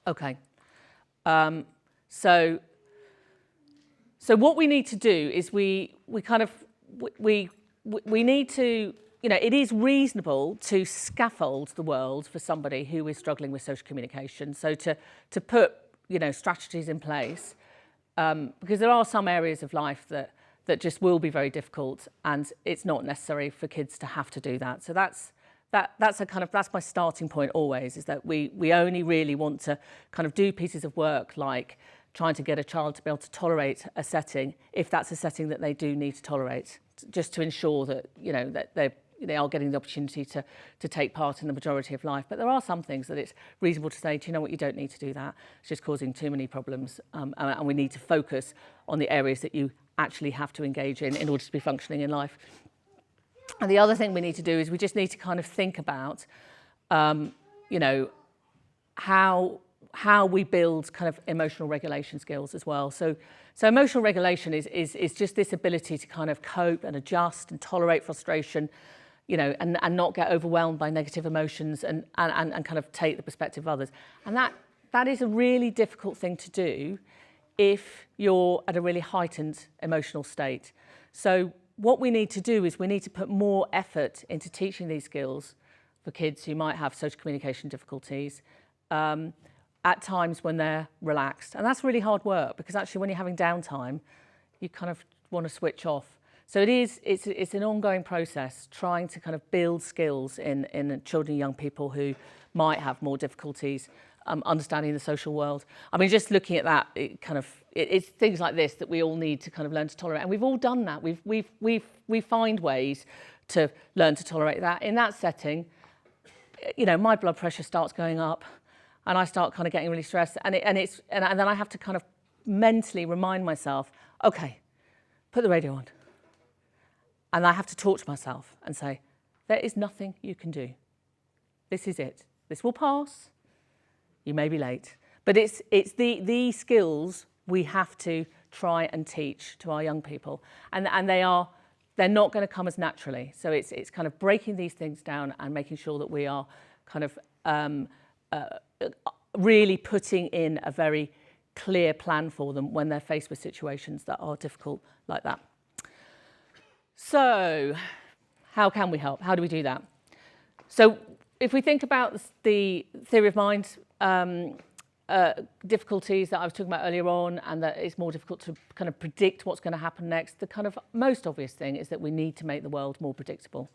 Okay. So what we need to do is we need to, it is reasonable to scaffold the world for somebody who is struggling with social communication. So to put, strategies in place, because there are some areas of life that just will be very difficult, and it's not necessary for kids to have to do that. So that's my starting point always, is that we only really want to kind of do pieces of work like trying to get a child to be able to tolerate a setting, if that's a setting that they do need to tolerate, just to ensure that, that they are getting the opportunity to take part in the majority of life. But there are some things that it's reasonable to say, do you know what, you don't need to do that. It's just causing too many problems, and we need to focus on the areas that you actually have to engage in order to be functioning in life. And the other thing we need to do is we just need to kind of think about, how we build kind of emotional regulation skills as well. So emotional regulation is just this ability to kind of cope and adjust and tolerate frustration, and not get overwhelmed by negative emotions and kind of take the perspective of others. And that is a really difficult thing to do if you're at a really heightened emotional state. So what we need to do is we need to put more effort into teaching these skills for kids who might have social communication difficulties at times when they're relaxed. And that's really hard work, because actually when you're having downtime, you kind of want to switch off. So it's an ongoing process, trying to kind of build skills in children and young people who might have more difficulties understanding the social world. I mean, just looking at that, it's things like this that we all need to kind of learn to tolerate, and we've all done that. We find ways to learn to tolerate that. In that setting, my blood pressure starts going up, and I start kind of getting really stressed, and then I have to kind of mentally remind myself, okay, put the radio on, and I have to talk to myself and say, there is nothing you can do. This is it. This will pass. You may be late, but it's the skills we have to try and teach to our young people, and they're not going to come as naturally. So it's kind of breaking these things down and making sure that we are kind of really putting in a very clear plan for them when they're faced with situations that are difficult like that. So how can we help? How do we do that? So if we think about the theory of mind difficulties that I was talking about earlier on, and that it's more difficult to kind of predict what's going to happen next, the kind of most obvious thing is that we need to make the world more predictable.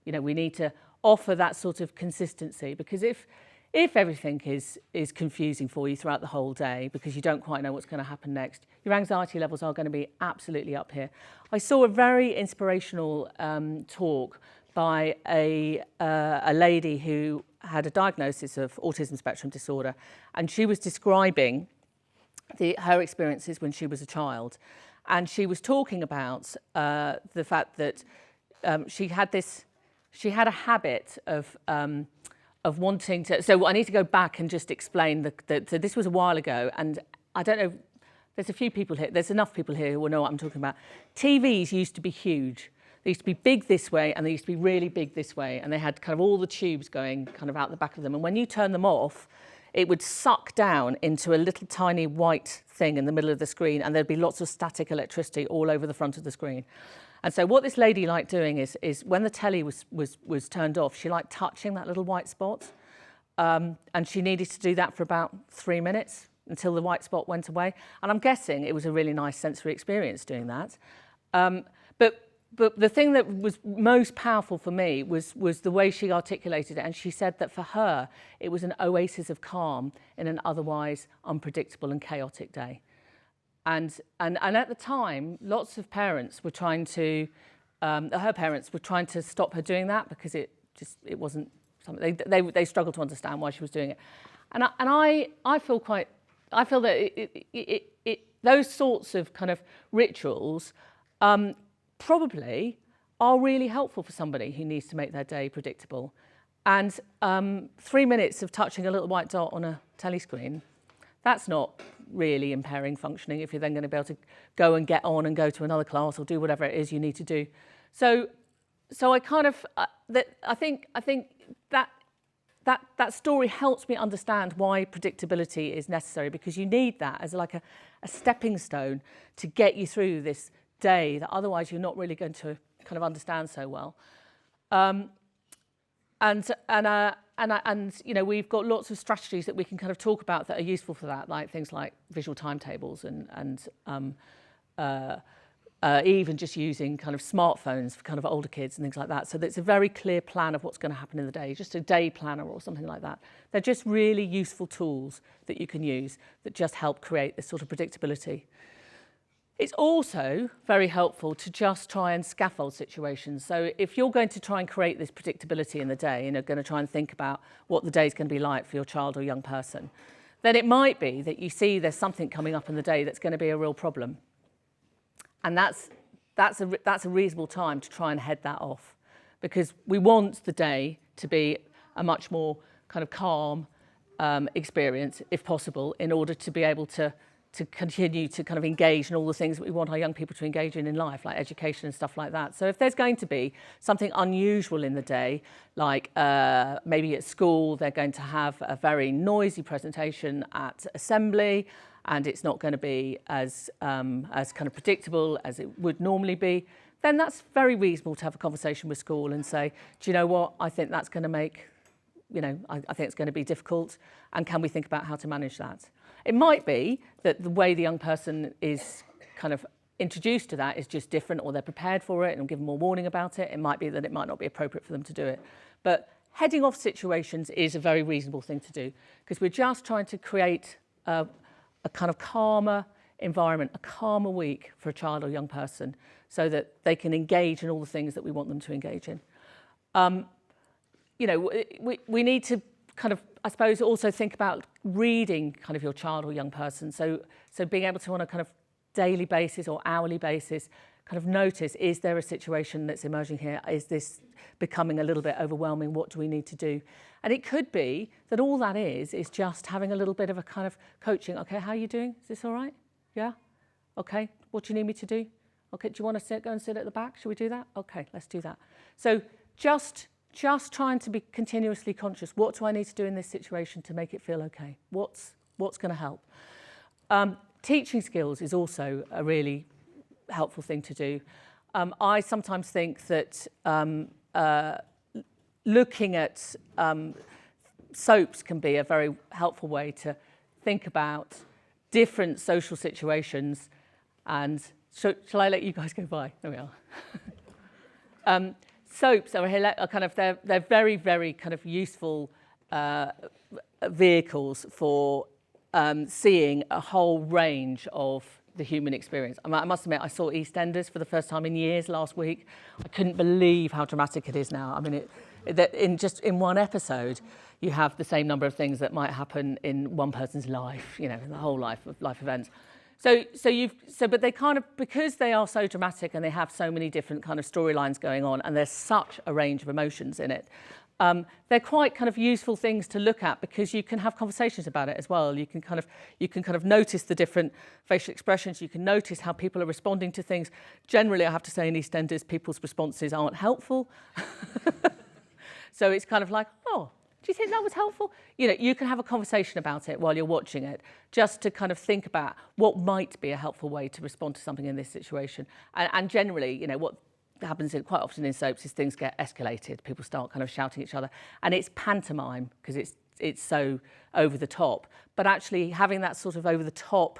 We need to offer that sort of consistency, because if everything is confusing for you throughout the whole day because you don't quite know what's going to happen next, your anxiety levels are going to be absolutely up here. I saw a very inspirational talk by a lady who had a diagnosis of autism spectrum disorder, and she was describing her experiences when she was a child, and she was talking about the fact that she had a habit of wanting to. So I need to go back and just explain so this was a while ago, and I don't know. There's a few people here. There's enough people here who will know what I'm talking about. TVs used to be huge. They used to be big this way, and they used to be really big this way, and they had kind of all the tubes going kind of out the back of them. And when you turn them off, it would suck down into a little tiny white thing in the middle of the screen, and there'd be lots of static electricity all over the front of the screen. And so what this lady liked doing is when the telly was turned off, she liked touching that little white spot, and she needed to do that for about 3 minutes until the white spot went away. And I'm guessing it was a really nice sensory experience doing that. But the thing that was most powerful for me was the way she articulated it. And she said that for her, it was an oasis of calm in an otherwise unpredictable and chaotic day. And at the time, lots of parents were trying to, her parents were trying to stop her doing that, because it wasn't something, they struggled to understand why she was doing it. And I feel that those sorts of kind of rituals probably are really helpful for somebody who needs to make their day predictable. And 3 minutes of touching a little white dot on a telly screen, that's not really impairing functioning if you're then going to be able to go and get on and go to another class or do whatever it is you need to do. So I kind of I think that that story helps me understand why predictability is necessary, because you need that as like a stepping stone to get you through this day that otherwise you're not really going to kind of understand so well. And you know, we've got lots of strategies that we can kind of talk about that are useful for that, like things like visual timetables and even just using kind of smartphones for kind of older kids and things like that. So that's a very clear plan of what's going to happen in the day, just a day planner or something like that. They're just really useful tools that you can use that just help create this sort of predictability. It's also very helpful to just try and scaffold situations. So if you're going to try and create this predictability in the day and are going to try and think about what the day is going to be like for your child or young person, then it might be that you see there's something coming up in the day that's going to be a real problem. And that's a reasonable time to try and head that off, because we want the day to be a much more kind of calm experience, if possible, in order to be able to continue to kind of engage in all the things that we want our young people to engage in life, like education and stuff like that. So if there's going to be something unusual in the day, like maybe at school they're going to have a very noisy presentation at assembly, and it's not going to be as kind of predictable as it would normally be, then that's very reasonable to have a conversation with school and say, do you know what, I think that's going to make, you know, I think it's going to be difficult, and can we think about how to manage that? It might be that the way the young person is kind of introduced to that is just different, or they're prepared for it and given more warning about it. It might be that it might not be appropriate for them to do it. But heading off situations is a very reasonable thing to do, because we're just trying to create a kind of calmer environment, a calmer week for a child or young person, so that they can engage in all the things that we want them to engage in. You know, we need to kind of, I suppose, also think about reading kind of your child or young person. So being able to, on a kind of daily basis or hourly basis, kind of notice, is there a situation that's emerging here? Is this becoming a little bit overwhelming? What do we need to do? And it could be that all that is just having a little bit of a kind of coaching. Okay, how are you doing? Is this all right? Yeah? Okay, what do you need me to do? Okay, do you want to go and sit at the back? Should we do that? Okay, let's do that. So just trying to be continuously conscious. What do I need to do in this situation to make it feel okay? What's going to help? Teaching skills is also a really helpful thing to do. I sometimes think that looking at soaps can be a very helpful way to think about different social situations. And shall I let you guys go by? There we are. Soaps are kind of, they're very, very kind of useful vehicles for seeing a whole range of the human experience. I must admit, I saw EastEnders for the first time in years last week. I couldn't believe how dramatic it is now. I mean, in one episode, you have the same number of things that might happen in one person's life, you know, in the whole life events. But they kind of, because they are so dramatic and they have so many different kind of storylines going on, and there's such a range of emotions in it, they're quite kind of useful things to look at, because you can have conversations about it as well. You can kind of notice the different facial expressions. You can notice how people are responding to things. Generally, I have to say, in EastEnders, people's responses aren't helpful. So it's kind of like, oh, do you think that was helpful? You know, you can have a conversation about it while you're watching it, just to kind of think about what might be a helpful way to respond to something in this situation. And generally, you know, what happens quite often in soaps is things get escalated. People start kind of shouting at each other, and it's pantomime because it's so over the top. But actually, having that sort of over the top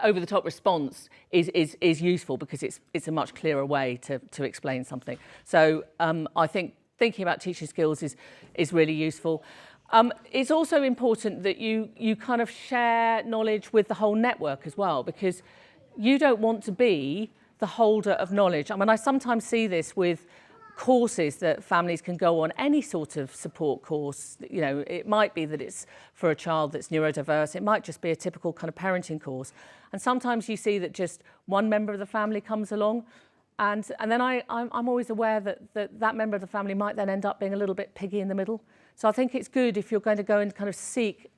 over the top response is useful, because it's a much clearer way to explain something. So I think thinking about teaching skills is really useful. It's also important that you kind of share knowledge with the whole network as well, because you don't want to be the holder of knowledge. I mean, I sometimes see this with courses that families can go on, any sort of support course. You know, it might be that it's for a child that's neurodiverse. It might just be a typical kind of parenting course. And sometimes you see that just one member of the family comes along, and then I'm always aware that member of the family might then end up being a little bit piggy in the middle. So I think it's good, if you're going to go and kind of seek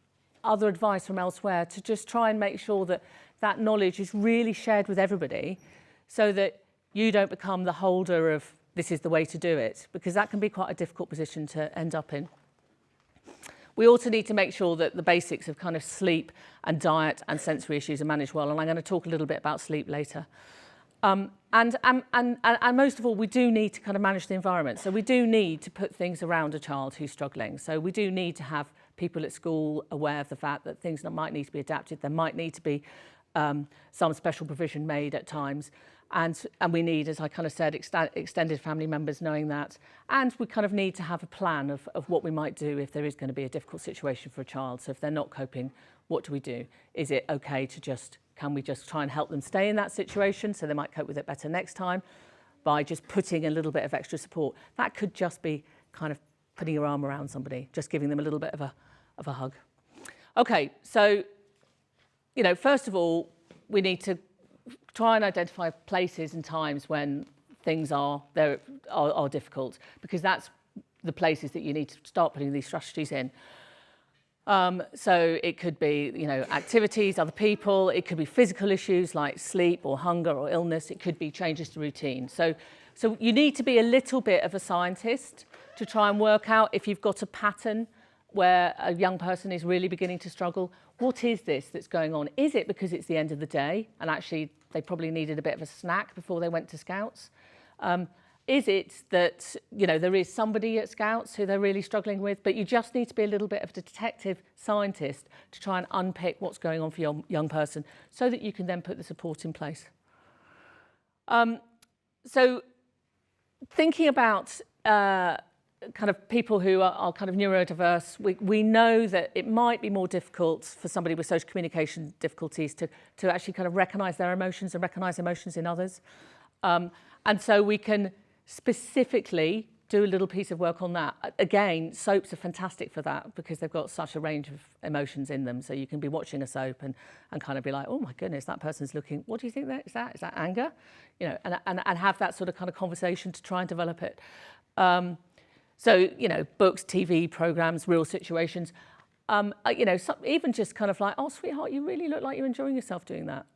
other advice from elsewhere, to just try and make sure that knowledge is really shared with everybody, so that you don't become the holder of this is the way to do it, because that can be quite a difficult position to end up in. We also need to make sure that the basics of kind of sleep and diet and sensory issues are managed well, and I'm going to talk a little bit about sleep later. And most of all, we do need to kind of manage the environment. So we do need to put things around a child who's struggling. So we do need to have people at school aware of the fact that things might need to be adapted. There might need to be some special provision made at times. And we need, as I kind of said, extended family members knowing that. And we kind of need to have a plan of what we might do if there is going to be a difficult situation for a child. So if they're not coping, what do we do? Is it okay to can we just try and help them stay in that situation so they might cope with it better next time by just putting a little bit of extra support? That could just be kind of putting your arm around somebody, just giving them a little bit of a hug. Okay, so, first of all, we need to try and identify places and times when things are difficult, because that's the places that you need to start putting these strategies in. So it could be, activities, other people. It could be physical issues like sleep or hunger or illness. It could be changes to routine. So you need to be a little bit of a scientist to try and work out if you've got a pattern where a young person is really beginning to struggle. What is this that's going on? Is it because it's the end of the day and actually they probably needed a bit of a snack before they went to Scouts? Is it that, there is somebody at Scouts who they're really struggling with, but you just need to be a little bit of a detective scientist to try and unpick what's going on for your young person so that you can then put the support in place. So thinking about kind of people who are kind of neurodiverse, we know that it might be more difficult for somebody with social communication difficulties to actually kind of recognise their emotions and recognise emotions in others. And so we can specifically do a little piece of work on that. Again, soaps are fantastic for that because they've got such a range of emotions in them. So you can be watching a soap and kind of be like, oh my goodness, that person's looking, what do you think that is? Is that anger? And have that sort of kind of conversation to try and develop it. So, books, TV programs, real situations, even just kind of like, oh, sweetheart, you really look like you're enjoying yourself doing that.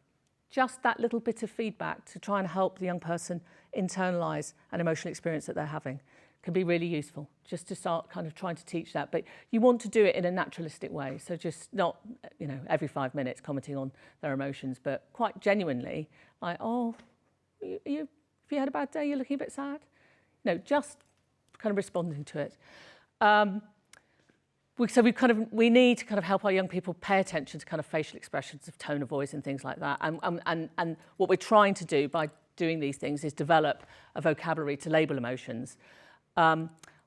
Just that little bit of feedback to try and help the young person internalise an emotional experience that they're having can be really useful, just to start kind of trying to teach that. But you want to do it in a naturalistic way. So just not, every 5 minutes commenting on their emotions, but quite genuinely, like, oh, have you had a bad day? You're looking a bit sad? Just kind of responding to it. We need to kind of help our young people pay attention to kind of facial expressions of tone of voice and things like that. And what we're trying to do by doing these things is develop a vocabulary to label emotions.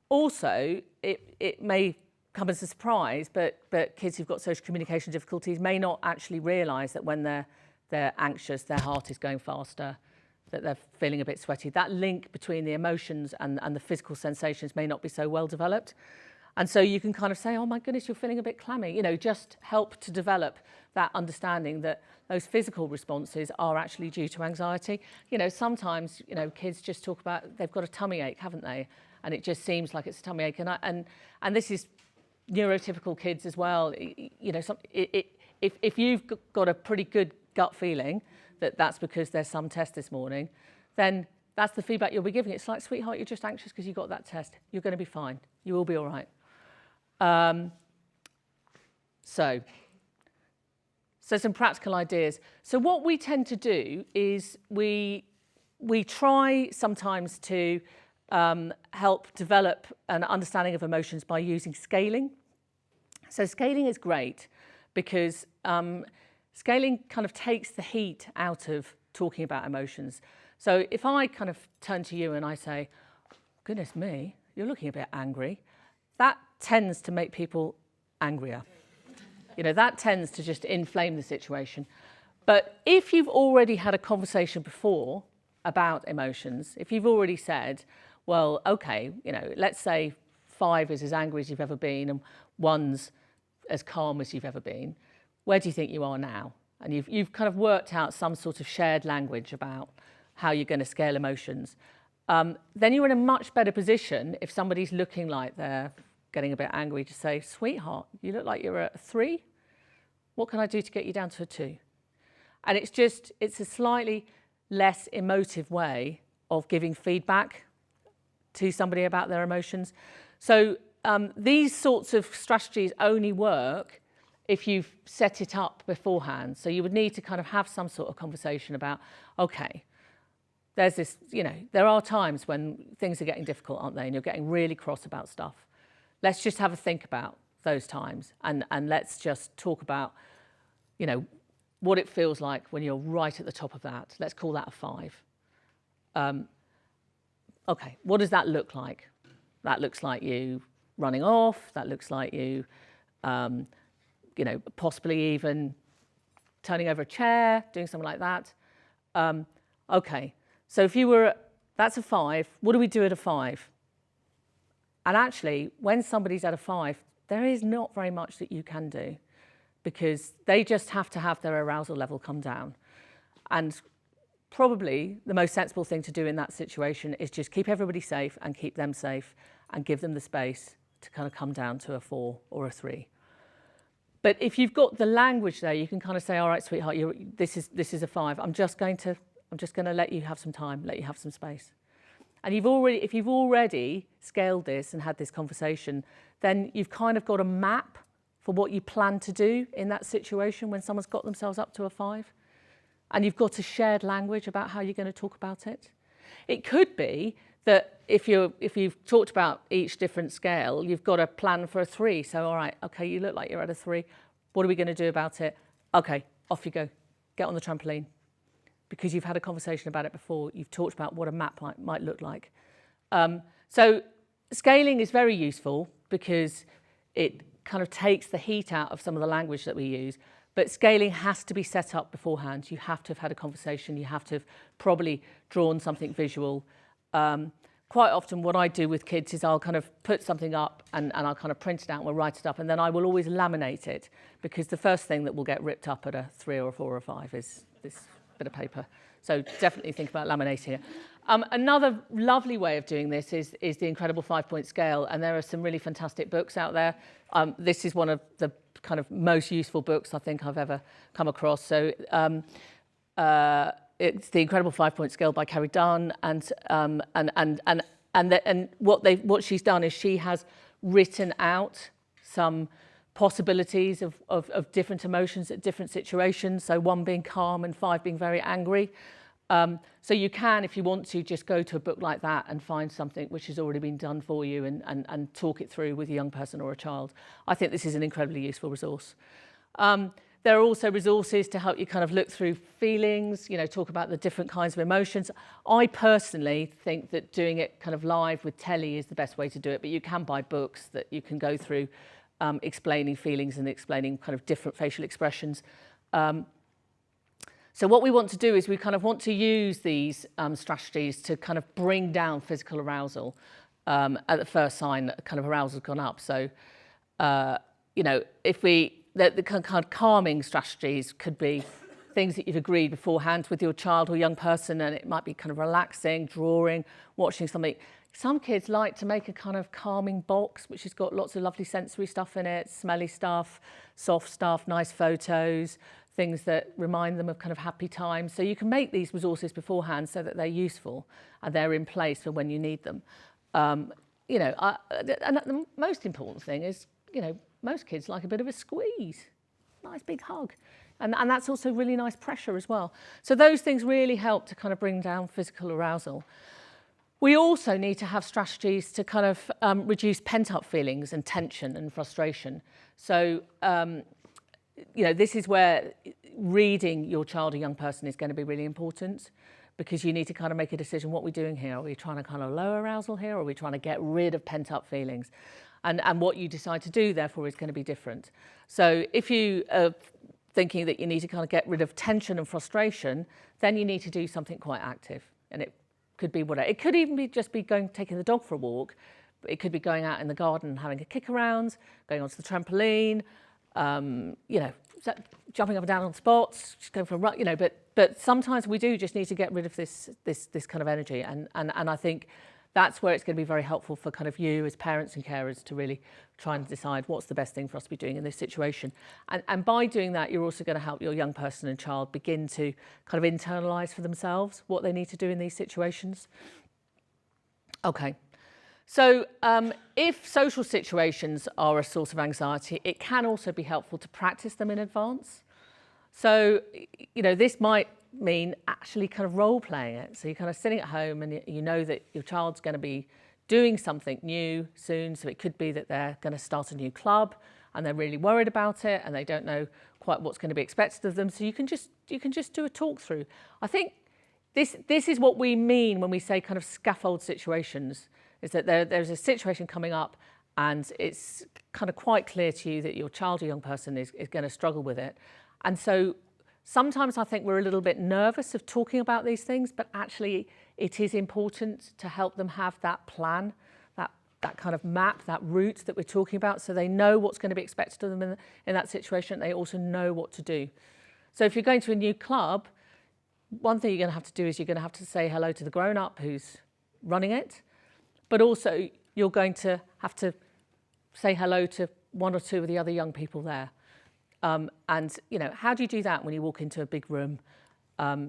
Also, it may come as a surprise, but kids who've got social communication difficulties may not actually realise that when they're anxious, their heart is going faster, that they're feeling a bit sweaty. That link between the emotions and the physical sensations may not be so well developed. And so you can kind of say, oh my goodness, you're feeling a bit clammy, just help to develop that understanding that those physical responses are actually due to anxiety. Sometimes, kids just talk about they've got a tummy ache, haven't they? And it just seems like it's a tummy ache. And this is neurotypical kids as well. If you've got a pretty good gut feeling that that's because there's some test this morning, then that's the feedback you'll be giving. It's like, sweetheart, you're just anxious because you got that test. You're going to be fine. You will be all right. So some practical ideas. So what we tend to do is we try sometimes to help develop an understanding of emotions by using scaling. So scaling is great because scaling kind of takes the heat out of talking about emotions. So if I kind of turn to you and I say, goodness me, you're looking a bit angry, that tends to make people angrier. That tends to just inflame the situation. But if you've already had a conversation before about emotions, if you've already said, well, okay, let's say 5 is as angry as you've ever been and 1's as calm as you've ever been, where do you think you are now? And you've kind of worked out some sort of shared language about how you're going to scale emotions. Then you're in a much better position if somebody's looking like they're getting a bit angry to say, sweetheart, you look like you're at a 3. What can I do to get you down to a 2? And it's a slightly less emotive way of giving feedback to somebody about their emotions. So these sorts of strategies only work if you've set it up beforehand. So you would need to kind of have some sort of conversation about, okay, there's this, you know, there are times when things are getting difficult, aren't they? And you're getting really cross about stuff. Let's just have a think about those times, and let's just talk about, you know, what it feels like when you're right at the top of that. Let's call that a 5. Okay, what does that look like? That looks like you running off. That looks like you, you know, possibly even turning over a chair, doing something like that. Okay, so if you were, that's a 5. What do we do at a 5? And actually, when somebody's at a 5, there is not very much that you can do, because they just have to have their arousal level come down. And probably the most sensible thing to do in that situation is just keep everybody safe and keep them safe and give them the space to kind of come down to a 4 or a 3. But if you've got the language there, you can kind of say, all right, sweetheart, this is a 5. I'm just going to let you have some time, let you have some space. And if you've already scaled this and had this conversation, then you've kind of got a map for what you plan to do in that situation when someone's got themselves up to a 5. And you've got a shared language about how you're going to talk about it. It could be that if you've talked about each different scale, you've got a plan for a 3. So, all right, okay, you look like you're at a 3. What are we going to do about it? Okay, off you go. Get on the trampoline. Because you've had a conversation about it before, you've talked about what a map might look like. So scaling is very useful because it kind of takes the heat out of some of the language that we use, but scaling has to be set up beforehand. You have to have had a conversation, you have to have probably drawn something visual. Quite often what I do with kids is I'll kind of put something up and I'll kind of print it out and we'll write it up, and then I will always laminate it, because the first thing that will get ripped up at a 3 or a 4 or a 5 is this bit of paper. So definitely think about laminating it. Another lovely way of doing this is the incredible 5-point scale, and there are some really fantastic books out there. This is one of the kind of most useful books I think I've ever come across. So it's the incredible 5-point scale by Carrie Dunn, and what she's done is she has written out some possibilities of different emotions at different situations, so 1 being calm and 5 being very angry. So you can, if you want to, just go to a book like that and find something which has already been done for you and talk it through with a young person or a child. I think this is an incredibly useful resource. There are also resources to help you kind of look through feelings, you know, talk about the different kinds of emotions. I personally think that doing it kind of live with telly is the best way to do it, but you can buy books that you can go through explaining feelings and explaining kind of different facial expressions. So what we want to do is we kind of want to use these strategies to kind of bring down physical arousal at the first sign that kind of arousal has gone up. So, you know, the kind of calming strategies could be things that you've agreed beforehand with your child or young person, and it might be kind of relaxing, drawing, watching something. Some kids like to make a kind of calming box, which has got lots of lovely sensory stuff in it, smelly stuff, soft stuff, nice photos, things that remind them of kind of happy times. So you can make these resources beforehand so that they're useful and they're in place for when you need them. You know, and the most important thing is, you know, most kids like a bit of a squeeze, nice big hug. And that's also really nice pressure as well. So those things really help to kind of bring down physical arousal. We also need to have strategies to kind of reduce pent-up feelings and tension and frustration. So, you know, this is where reading your child or young person is going to be really important, because you need to kind of make a decision. What are we doing here? Are we trying to kind of lower arousal here, or are we trying to get rid of pent-up feelings? And what you decide to do, therefore, is going to be different. So if you are thinking that you need to kind of get rid of tension and frustration, then you need to do something quite active. And it could be whatever. It could even be just be taking the dog for a walk. It could be going out in the garden and having a kick around, going onto the trampoline, you know, jumping up and down on spots, just going for a run, you know. But sometimes we do just need to get rid of this kind of energy, and I think that's where it's going to be very helpful for kind of you as parents and carers to really try and decide what's the best thing for us to be doing in this situation. And by doing that, you're also going to help your young person and child begin to kind of internalise for themselves what they need to do in these situations. Okay, So if social situations are a source of anxiety, it can also be helpful to practice them in advance. So, this might mean actually kind of role playing it. So you're kind of sitting at home and you know that your child's going to be doing something new soon. So it could be that they're going to start a new club and they're really worried about it and they don't know quite what's going to be expected of them. So you can just do a talk through. I think this is what we mean when we say kind of scaffold situations, is that there's a situation coming up and it's kind of quite clear to you that your child or young person is going to struggle with it. And so sometimes I think we're a little bit nervous of talking about these things, but actually it is important to help them have that plan, that kind of map, that route that we're talking about, so they know what's going to be expected of them in that situation. They also know what to do. So if you're going to a new club, one thing you're going to have to do is you're going to have to say hello to the grown-up who's running it, but also you're going to have to say hello to one or two of the other young people there. And, how do you do that when you walk into a big room?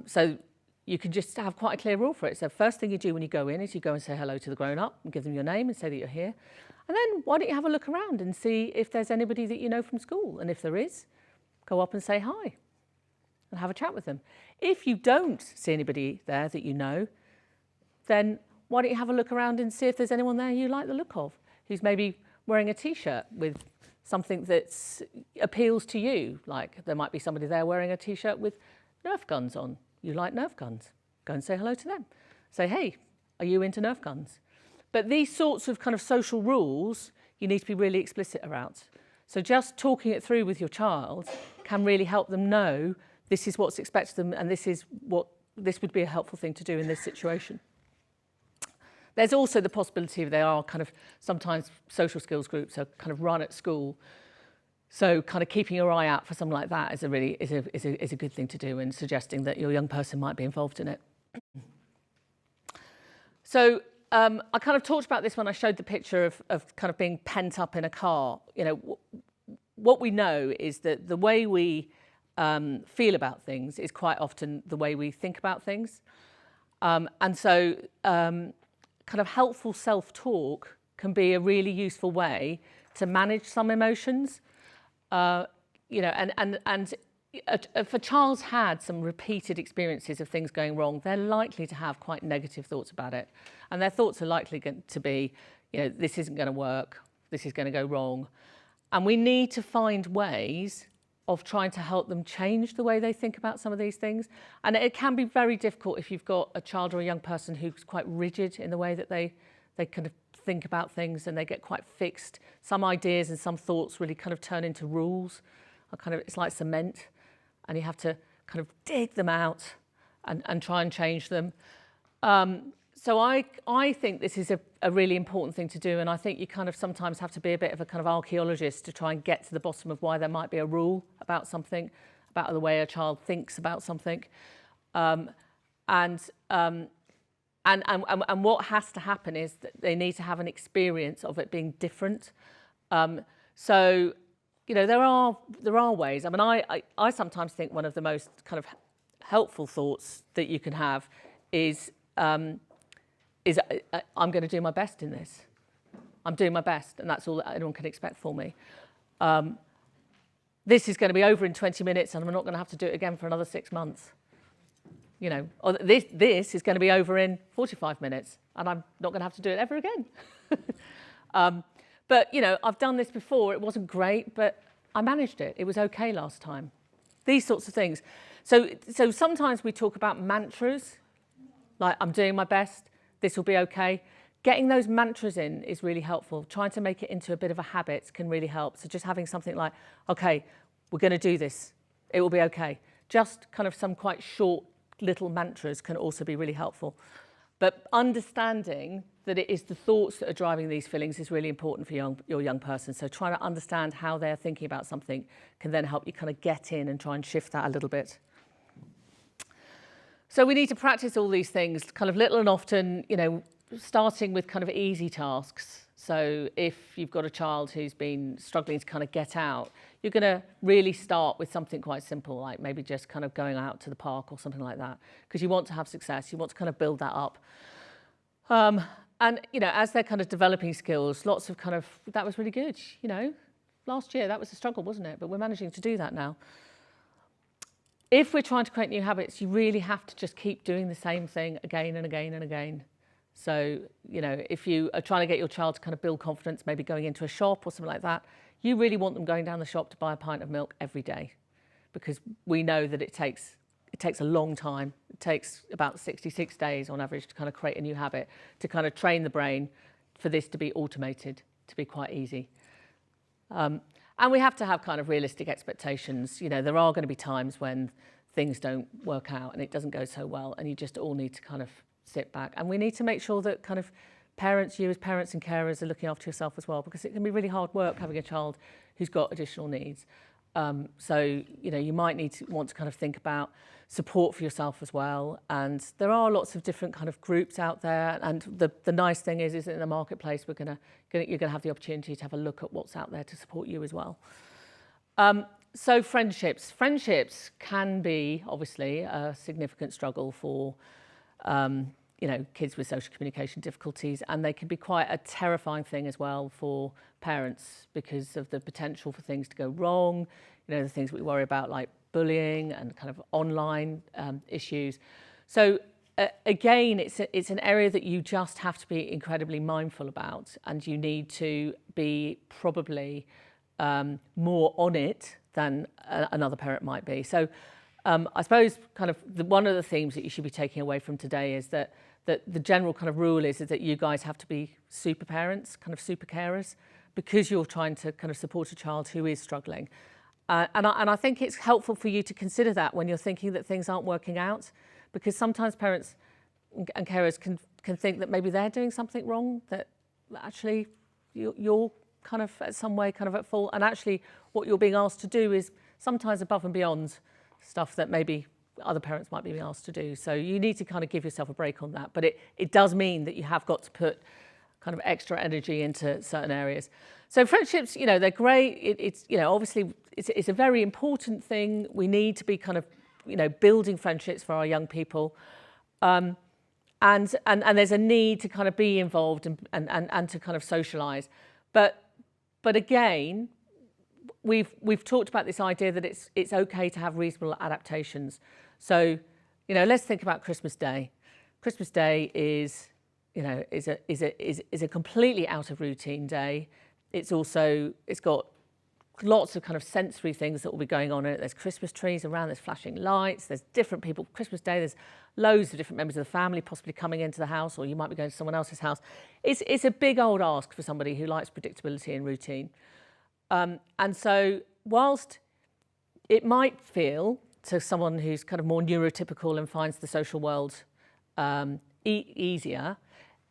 So you can just have quite a clear rule for it. So first thing you do when you go in is you go and say hello to the grown-up and give them your name and say that you're here. And then why don't you have a look around and see if there's anybody that you know from school? And if there is, go up and say hi and have a chat with them. If you don't see anybody there that you know, then why don't you have a look around and see if there's anyone there you like the look of, who's maybe wearing a T-shirt with something that appeals to you. Like there might be somebody there wearing a T-shirt with Nerf guns on. You like Nerf guns. Go and say hello to them. Say, hey, are you into Nerf guns? But these sorts of kind of social rules, you need to be really explicit about. So just talking it through with your child can really help them know this is what's expected of them and this would be a helpful thing to do in this situation. There's also the possibility they are kind of sometimes social skills groups are kind of run at school. So kind of keeping your eye out for something like that is a good thing to do, and suggesting that your young person might be involved in it. So I kind of talked about this when I showed the picture of kind of being pent up in a car. What we know is that the way we feel about things is quite often the way we think about things. And so kind of helpful self-talk can be a really useful way to manage some emotions. If a child's had some repeated experiences of things going wrong, they're likely to have quite negative thoughts about it. And their thoughts are likely to be, this isn't going to work, this is going to go wrong. And we need to find ways of trying to help them change the way they think about some of these things. And it can be very difficult if you've got a child or a young person who's quite rigid in the way that they kind of think about things, and they get quite fixed. Some ideas and some thoughts really kind of turn into rules. It's like cement, and you have to kind of dig them out and try and change them. So I think this is a really important thing to do, and I think you kind of sometimes have to be a bit of a kind of archaeologist to try and get to the bottom of why there might be a rule about something, about the way a child thinks about something. And what has to happen is that they need to have an experience of it being different. So, there are ways. I mean, I sometimes think one of the most kind of helpful thoughts that you can have is I'm going to do my best in this. I'm doing my best, and that's all that anyone can expect for me. This is going to be over in 20 minutes, and I'm not going to have to do it again for another 6 months. Or this is going to be over in 45 minutes, and I'm not going to have to do it ever again. But, I've done this before. It wasn't great, but I managed it. It was okay last time. These sorts of things. So sometimes we talk about mantras, like I'm doing my best, this will be okay. Getting those mantras in is really helpful. Trying to make it into a bit of a habit can really help. So just having something like, okay, we're going to do this. It will be okay. Just kind of some quite short little mantras can also be really helpful. But understanding that it is the thoughts that are driving these feelings is really important for your young person. So trying to understand how they're thinking about something can then help you kind of get in and try and shift that a little bit. So we need to practice all these things kind of little and often, starting with kind of easy tasks. So if you've got a child who's been struggling to kind of get out, you're going to really start with something quite simple, like maybe just kind of going out to the park or something like that, because you want to have success. You want to kind of build that up. And, you know, as they're kind of developing skills, lots of kind of, that was really good, you know. Last year, that was a struggle, wasn't it? But we're managing to do that now. If we're trying to create new habits, you really have to just keep doing the same thing again and again and again. So, you know, if you are trying to get your child to kind of build confidence, maybe going into a shop or something like that, you really want them going down the shop to buy a pint of milk every day, because we know that it takes a long time. It takes about 66 days on average to kind of create a new habit, to kind of train the brain for this to be automated, to be quite easy. And we have to have kind of realistic expectations. You know, there are going to be times when things don't work out and it doesn't go so well, and you just all need to kind of sit back. And we need to make sure that kind of parents, you as parents and carers, are looking after yourself as well, because it can be really hard work having a child who's got additional needs. So, you know, you might want to kind of think about support for yourself as well. And there are lots of different kind of groups out there. And the nice thing is in the marketplace, you're going to have the opportunity to have a look at what's out there to support you as well. So friendships. Friendships can be, obviously, a significant struggle for, you know, kids with social communication difficulties, and they can be quite a terrifying thing as well for parents because of the potential for things to go wrong, you know, the things we worry about like bullying and kind of online issues. So again, it's an area that you just have to be incredibly mindful about, and you need to be probably more on it than another parent might be. So I suppose kind of one of the themes that you should be taking away from today is that the general kind of rule is that you guys have to be super parents, kind of super carers, because you're trying to kind of support a child who is struggling. And I think it's helpful for you to consider that when you're thinking that things aren't working out, because sometimes parents and carers can think that maybe they're doing something wrong, that actually you're kind of at some way kind of at fault, and actually what you're being asked to do is sometimes above and beyond stuff that maybe other parents might be being asked to do. So you need to kind of give yourself a break on that. But it does mean that you have got to put kind of extra energy into certain areas. So friendships, you know, they're great. It's, you know, obviously it's a very important thing. We need to be kind of, you know, building friendships for our young people. And there's a need to kind of be involved and to kind of socialise. But again, we've talked about this idea that it's okay to have reasonable adaptations. So, you know, let's think about Christmas Day. Christmas Day is, you know, is a completely out of routine day. It's got lots of kind of sensory things that will be going on in it. There's Christmas trees around, there's flashing lights, there's different people. Christmas Day, there's loads of different members of the family possibly coming into the house, or you might be going to someone else's house. It's a big old ask for somebody who likes predictability and routine. And so whilst it might feel to someone who's kind of more neurotypical and finds the social world easier,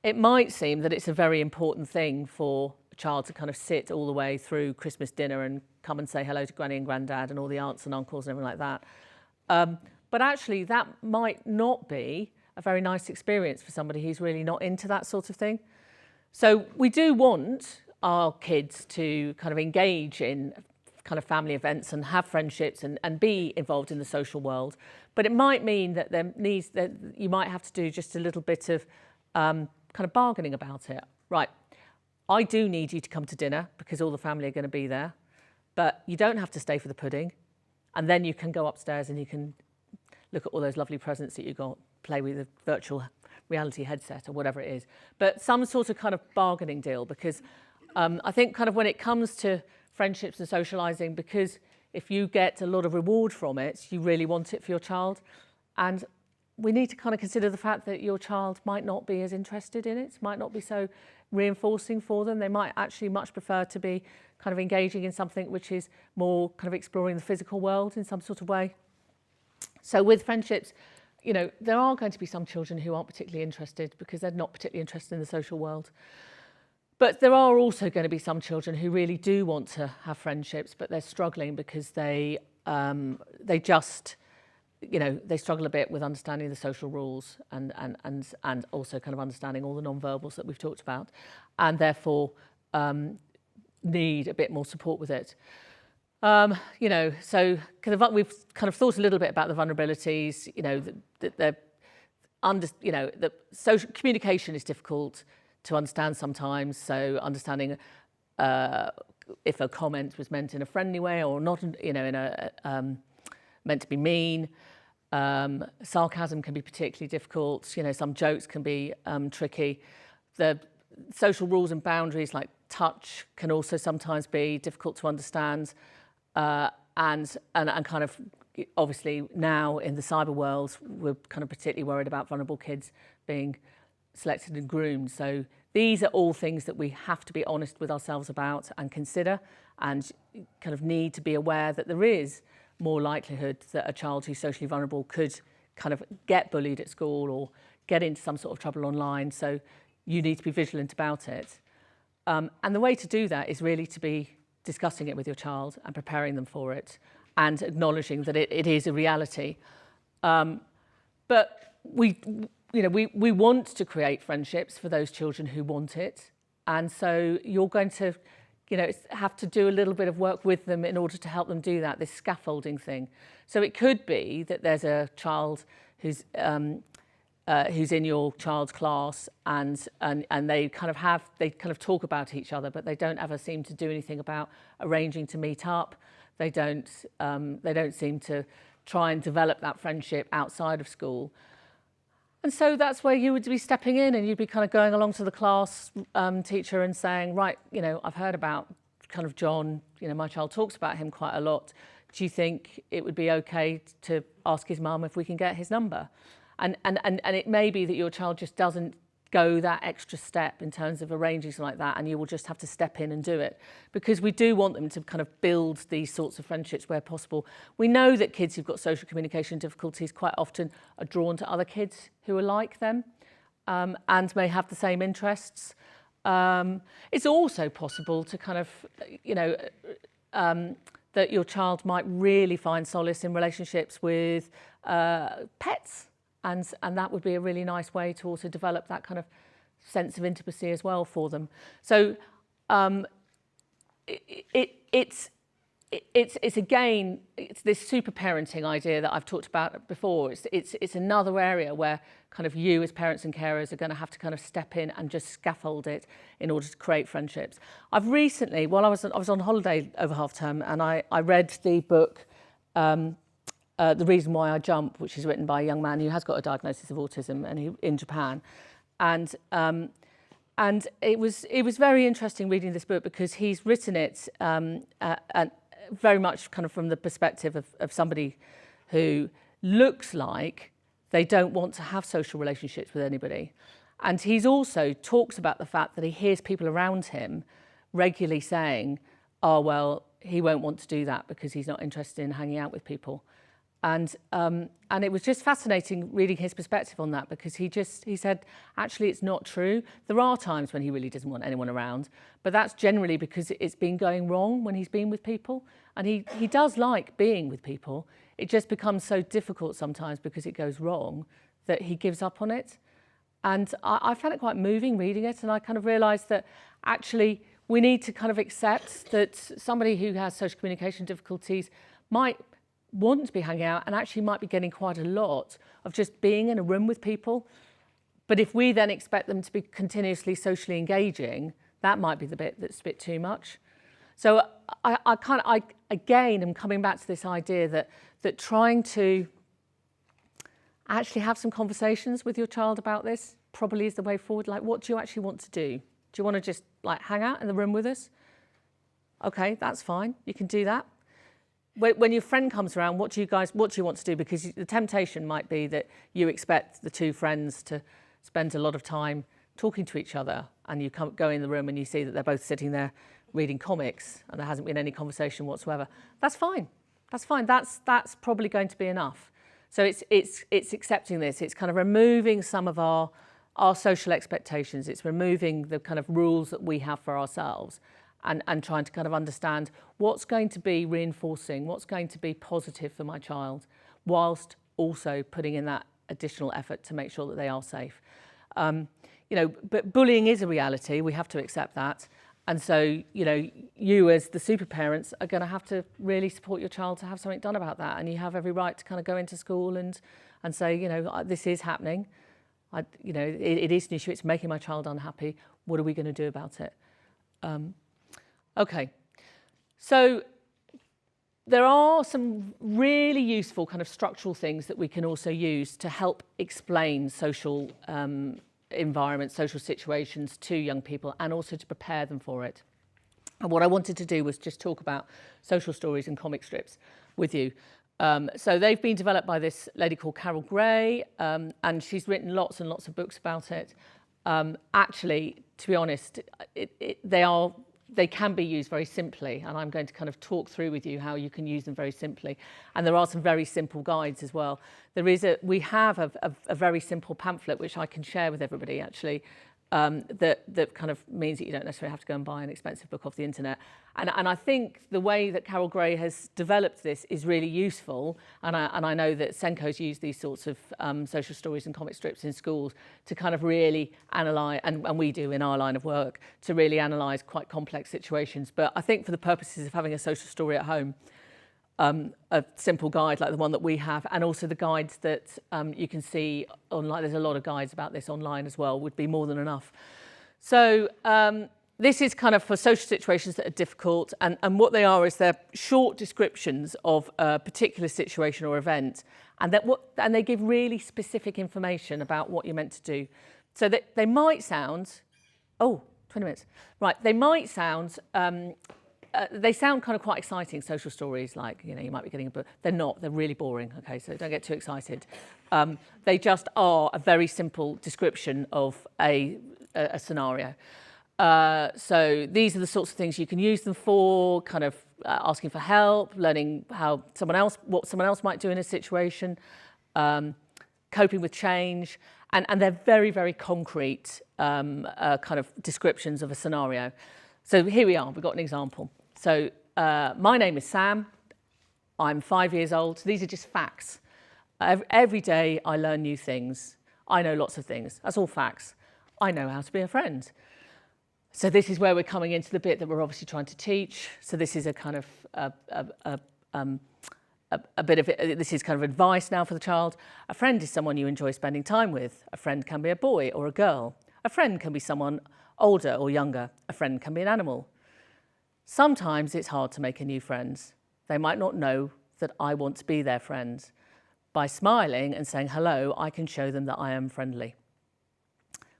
it might seem that it's a very important thing for a child to kind of sit all the way through Christmas dinner and come and say hello to Granny and Grandad and all the aunts and uncles and everything like that. But actually that might not be a very nice experience for somebody who's really not into that sort of thing. So we do want our kids to kind of engage in kind of family events and have friendships and be involved in the social world. But it might mean that you might have to do just a little bit of kind of bargaining about it. Right, I do need you to come to dinner because all the family are going to be there, but you don't have to stay for the pudding. And then you can go upstairs and you can look at all those lovely presents that you got, play with a virtual reality headset or whatever it is. But some sort of kind of bargaining deal, because I think kind of when it comes to friendships and socialising, because if you get a lot of reward from it, you really want it for your child. And we need to kind of consider the fact that your child might not be as interested in it, might not be so reinforcing for them. They might actually much prefer to be kind of engaging in something which is more kind of exploring the physical world in some sort of way. So with friendships, you know, there are going to be some children who aren't particularly interested because they're not particularly interested in the social world. But there are also going to be some children who really do want to have friendships, but they're struggling because they just, you know, they struggle a bit with understanding the social rules and also kind of understanding all the non-verbals that we've talked about, and therefore need a bit more support with it. You know, so we've kind of thought a little bit about the vulnerabilities. You know, that social communication is difficult. to understand sometimes. So understanding if a comment was meant in a friendly way or not, in a meant to be mean. Sarcasm can be particularly difficult. Some jokes can be tricky. The social rules and boundaries like touch can also sometimes be difficult to understand. And kind of, obviously now in the cyber world, we're kind of particularly worried about vulnerable kids being selected and groomed. So these are all things that we have to be honest with ourselves about and consider, and kind of need to be aware that there is more likelihood that a child who's socially vulnerable could kind of get bullied at school or get into some sort of trouble online. So you need to be vigilant about it. And the way to do that is really to be discussing it with your child and preparing them for it and acknowledging that it is a reality. But we want to create friendships for those children who want it. And so you're going to, have to do a little bit of work with them in order to help them do that, this scaffolding thing. So it could be that there's a child who's in your child's class and they kind of talk about each other, but they don't ever seem to do anything about arranging to meet up. They don't seem to try and develop that friendship outside of school. And so that's where you would be stepping in, and you'd be kind of going along to the class teacher and saying, right, I've heard about kind of John, my child talks about him quite a lot. Do you think it would be okay to ask his mum if we can get his number? And it may be that your child just doesn't go that extra step in terms of arranging something like that, and you will just have to step in and do it, because we do want them to kind of build these sorts of friendships where possible. We know that kids who've got social communication difficulties quite often are drawn to other kids who are like them and may have the same interests. It's also possible to kind of, that your child might really find solace in relationships with pets. And that would be a really nice way to also develop that kind of sense of intimacy as well for them. So it's this super parenting idea that I've talked about before. It's another area where kind of you as parents and carers are going to have to kind of step in and just scaffold it in order to create friendships. I've recently, while I was on holiday over half term, and I read the book The Reason Why I Jump, which is written by a young man who has got a diagnosis of autism and in Japan. And it was very interesting reading this book, because he's written it very much kind of from the perspective of somebody who looks like they don't want to have social relationships with anybody. And he's also talks about the fact that he hears people around him regularly saying, oh, well, he won't want to do that because he's not interested in hanging out with people. And it was just fascinating reading his perspective on that, because he said, actually, it's not true. There are times when he really doesn't want anyone around, but that's generally because it's been going wrong when he's been with people. And he does like being with people. It just becomes so difficult sometimes because it goes wrong that he gives up on it. And I found it quite moving reading it. And I kind of realised that actually we need to kind of accept that somebody who has social communication difficulties might want to be hanging out and actually might be getting quite a lot of just being in a room with people. But if we then expect them to be continuously socially engaging, that might be the bit that's a bit too much. So I again am coming back to this idea that trying to actually have some conversations with your child about this probably is the way forward. Like, what do you actually want to do? Do you want to just like hang out in the room with us? Okay, that's fine. You can do that. When your friend comes around, what do you want to do? Because the temptation might be that you expect the two friends to spend a lot of time talking to each other, and you go in the room and you see that they're both sitting there reading comics and there hasn't been any conversation whatsoever. That's fine. That's fine. That's probably going to be enough. So it's accepting this. It's kind of removing some of our social expectations. It's removing the kind of rules that we have for ourselves. And trying to kind of understand what's going to be reinforcing, what's going to be positive for my child, whilst also putting in that additional effort to make sure that they are safe. But bullying is a reality. We have to accept that. And so, you as the super parents are going to have to really support your child to have something done about that. And you have every right to kind of go into school and say, this is happening. It is an issue. It's making my child unhappy. What are we going to do about it? Okay, so there are some really useful kind of structural things that we can also use to help explain social environments, social situations to young people, and also to prepare them for it. And what I wanted to do was just talk about social stories and comic strips with you. So they've been developed by this lady called Carol Gray, and she's written lots and lots of books about it. Actually, to be honest, they can be used very simply, and I'm going to kind of talk through with you how you can use them very simply. And there are some very simple guides as well. We have a very simple pamphlet which I can share with everybody actually, that kind of means that you don't necessarily have to go and buy an expensive book off the internet. And I think the way that Carol Gray has developed this is really useful. And I know that Senko's used these sorts of social stories and comic strips in schools to kind of really analyse, and we do in our line of work, to really analyse quite complex situations. But I think for the purposes of having a social story at home, a simple guide like the one that we have, and also the guides that you can see online, there's a lot of guides about this online as well, would be more than enough. So this is kind of for social situations that are difficult, and what they are is they're short descriptions of a particular situation or event, and they give really specific information about what you're meant to do. So that they might sound, 20 minutes. Right, they might sound, they sound kind of quite exciting, social stories, like, you know, you might be getting a book. They're not, they're really boring, okay, so don't get too excited. They just are a very simple description of a scenario. So these are the sorts of things you can use them for, kind of asking for help, learning what someone else might do in a situation, coping with change, and they're very, very concrete kind of descriptions of a scenario. So here we are, we've got an example. So my name is Sam, I'm 5 years old. These are just facts. Every day I learn new things. I know lots of things, that's all facts. I know how to be a friend. So this is where we're coming into the bit that we're obviously trying to teach. So this is a kind of a bit of it. This is kind of advice now for the child. A friend is someone you enjoy spending time with. A friend can be a boy or a girl. A friend can be someone older or younger. A friend can be an animal. Sometimes it's hard to make a new friend. They might not know that I want to be their friend. By smiling and saying hello, I can show them that I am friendly.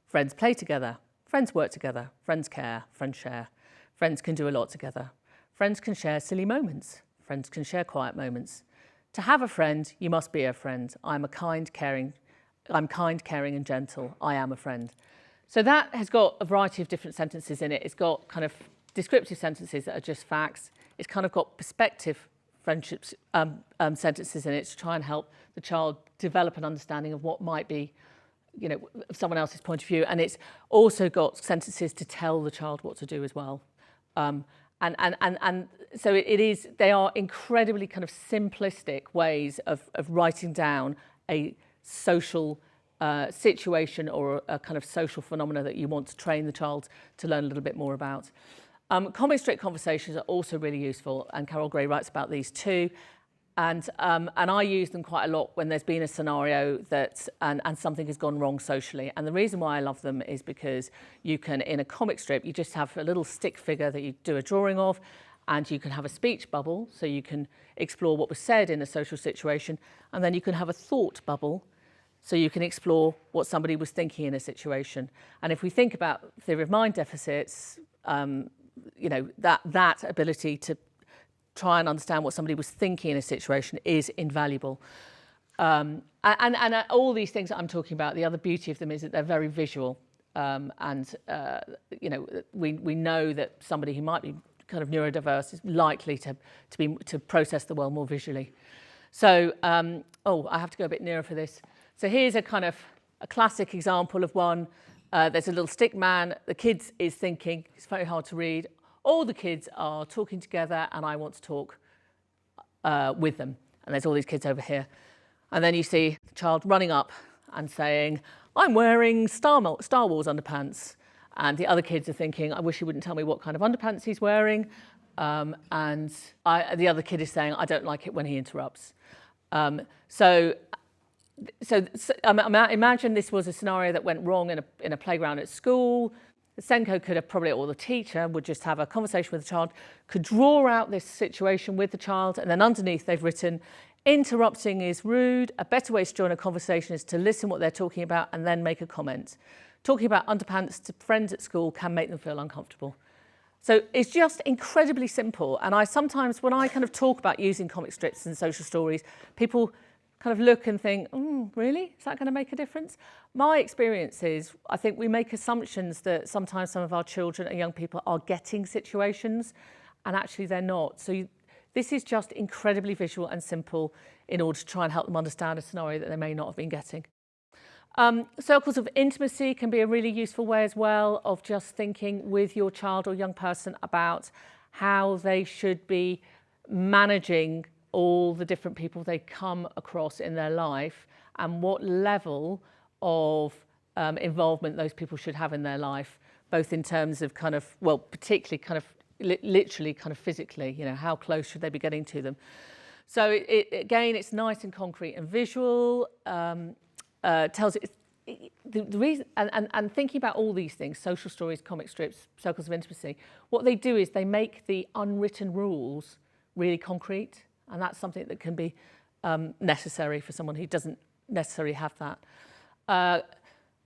Friends play together. Friends work together. Friends care. Friends share. Friends can do a lot together. Friends can share silly moments. Friends can share quiet moments. To have a friend, you must be a friend. I'm kind, caring, and gentle. I am a friend. So that has got a variety of different sentences in it. It's got kind of descriptive sentences that are just facts. It's kind of got perspective friendships sentences in it to try and help the child develop an understanding of what might be, you know, someone else's point of view. And it's also got sentences to tell the child what to do as well. And so they are incredibly kind of simplistic ways of writing down a social situation or a kind of social phenomena that you want to train the child to learn a little bit more about. Comic strip conversations are also really useful, and Carol Gray writes about these too. And I use them quite a lot when there's been a scenario that and something has gone wrong socially. And the reason why I love them is because you can, in a comic strip, you just have a little stick figure that you do a drawing of, and you can have a speech bubble, so you can explore what was said in a social situation, and then you can have a thought bubble, so you can explore what somebody was thinking in a situation. And if we think about theory of mind deficits, you know, that ability to try and understand what somebody was thinking in a situation is invaluable. And all these things that I'm talking about, the other beauty of them is that they're very visual. You know, we know that somebody who might be kind of neurodiverse is likely to process the world more visually. So, I have to go a bit nearer for this. So here's a kind of a classic example of one. There's a little stick man. The kid is thinking, it's very hard to read. All the kids are talking together and I want to talk with them. And there's all these kids over here. And then you see the child running up and saying, I'm wearing Star Wars underpants. And the other kids are thinking, I wish he wouldn't tell me what kind of underpants he's wearing. The other kid is saying, I don't like it when he interrupts. So imagine this was a scenario that went wrong in a playground at school. the SENCO could have probably, or the teacher would just have a conversation with the child, could draw out this situation with the child, and then underneath they've written, interrupting is rude. A better way to join a conversation is to listen what they're talking about and then make a comment. Talking about underpants to friends at school can make them feel uncomfortable. So it's just incredibly simple. And I sometimes, when I kind of talk about using comic strips and social stories, people kind of look and think, really? Is that going to make a difference? My experience is, I think we make assumptions that sometimes some of our children and young people are getting situations, and actually they're not. So this is just incredibly visual and simple in order to try and help them understand a scenario that they may not have been getting. Circles of intimacy can be a really useful way as well of just thinking with your child or young person about how they should be managing all the different people they come across in their life and what level of involvement those people should have in their life, both in terms of kind of, well, particularly kind of literally kind of physically, you know, how close should they be getting to them. So again, it's nice and concrete and visual, tells it, the reason, and thinking about all these things, social stories, comic strips, circles of intimacy, what they do is they make the unwritten rules really concrete. And that's something that can be necessary for someone who doesn't necessarily have that.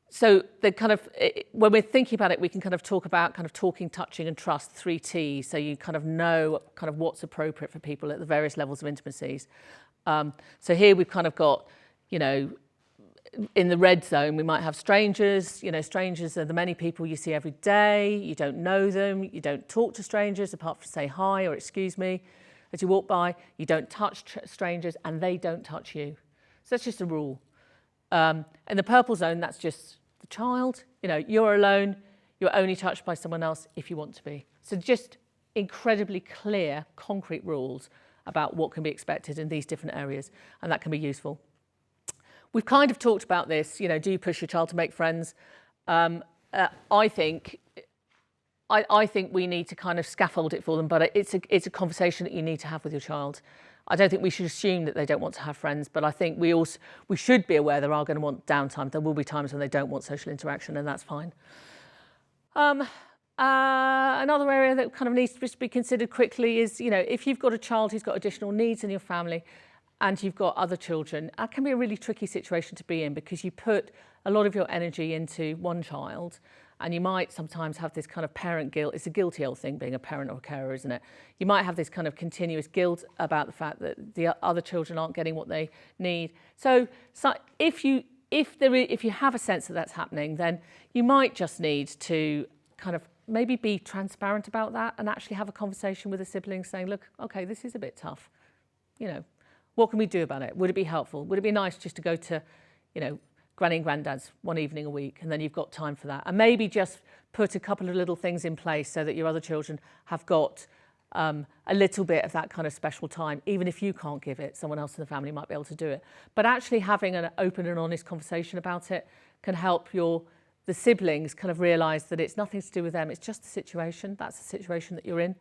So the kind of, when we're thinking about it, we can kind of talk about kind of talking, touching and trust, 3 T's. So you kind of know kind of what's appropriate for people at the various levels of intimacies. So here we've kind of got, you know, in the red zone, we might have strangers. You know, strangers are the many people you see every day. You don't know them. You don't talk to strangers apart from say hi or excuse me. As you walk by, you don't touch strangers and they don't touch you. So that's just a rule. In the purple zone, that's just the child. You know, you're alone. You're only touched by someone else if you want to be. So just incredibly clear, concrete rules about what can be expected in these different areas, and that can be useful. We've kind of talked about this, you know, do you push your child to make friends? I think we need to kind of scaffold it for them, but it's a conversation that you need to have with your child. I don't think we should assume that they don't want to have friends, but I think we should be aware they are going to want downtime. There will be times when they don't want social interaction, and that's fine. Another area that kind of needs to be considered quickly is, you know, if you've got a child who's got additional needs in your family and you've got other children, that can be a really tricky situation to be in because you put a lot of your energy into one child. And you might sometimes have this kind of parent guilt. It's a guilty old thing being a parent or a carer, isn't it? You might have this kind of continuous guilt about the fact that the other children aren't getting what they need. So if you have a sense that that's happening, then you might just need to kind of maybe be transparent about that and actually have a conversation with a sibling saying, look, okay, this is a bit tough. You know, what can we do about it? Would it be helpful? Would it be nice just to go to, you know, Granny and Granddad's one evening a week, and then you've got time for that. And maybe just put a couple of little things in place so that your other children have got a little bit of that kind of special time. Even if you can't give it, someone else in the family might be able to do it. But actually having an open and honest conversation about it can help the siblings kind of realise that it's nothing to do with them. It's just the situation. That's the situation that you're in.